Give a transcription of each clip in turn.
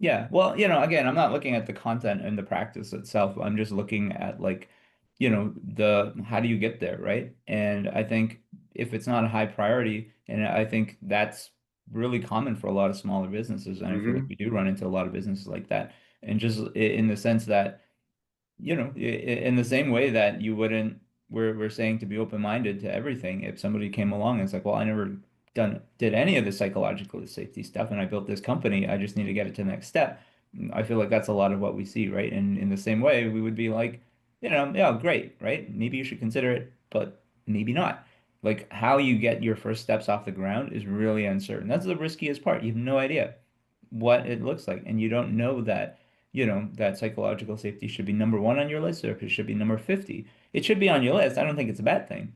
Yeah. Well, again, I'm not looking at the content and the practice itself. I'm just looking at like, the how do you get there, right? And I think if it's not a high priority, and I think that's really common for a lot of smaller businesses, and I feel like Hmm. we do run into a lot of businesses like that. And just in the sense that in the same way that you wouldn't, we're saying to be open-minded to everything. If somebody came along and it's like, well, I never did any of the psychological safety stuff, and I built this company, I just need to get it to the next step. I feel like that's a lot of what we see, right? And in the same way, we would be like, yeah, great, right? Maybe you should consider it, but maybe not. Like how you get your first steps off the ground is really uncertain. That's the riskiest part. You have no idea what it looks like, and you don't know that that psychological safety should be number one on your list or if it should be number 50. It should be on your list. I don't think it's a bad thing.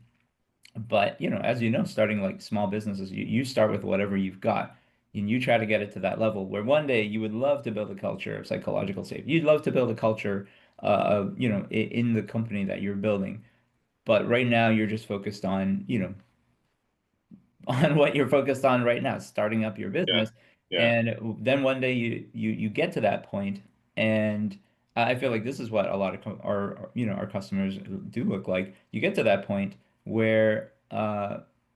But, as you know, starting like small businesses, you start with whatever you've got and you try to get it to that level where one day you would love to build a culture of psychological safety. You'd love to build a culture in the company that you're building. But right now you're just focused on, on what you're focused on right now, starting up your Yeah. business. Yeah. And then one day you get to that point, and I feel like this is what a lot of our customers do look like. You get to that point where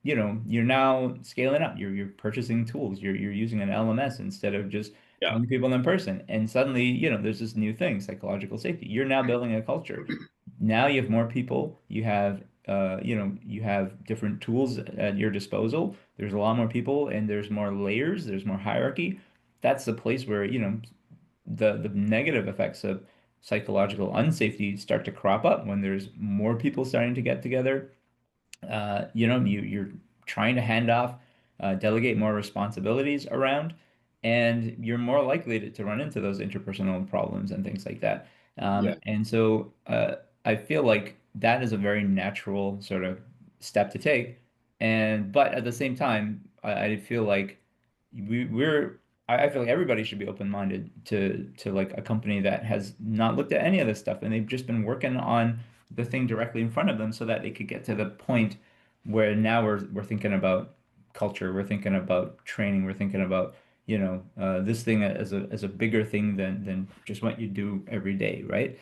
you're now scaling up. You're purchasing tools. You're using an LMS instead of just Yeah. calling people in person. And suddenly, there's this new thing, psychological safety. You're now building a culture. Now you have more people, you have different tools at your disposal. There's a lot more people and there's more layers, there's more hierarchy. That's the place where, the negative effects of psychological unsafety start to crop up when there's more people starting to get together. You're trying to hand off, delegate more responsibilities around, and you're more likely to run into those interpersonal problems and things like that. Yeah. And so I feel like that is a very natural sort of step to take. But at the same time, I feel like I feel like everybody should be open-minded to like a company that has not looked at any of this stuff and they've just been working on the thing directly in front of them so that they could get to the point where now we're thinking about culture, we're thinking about training, we're thinking about, this thing as a bigger thing than just what you do every day, right?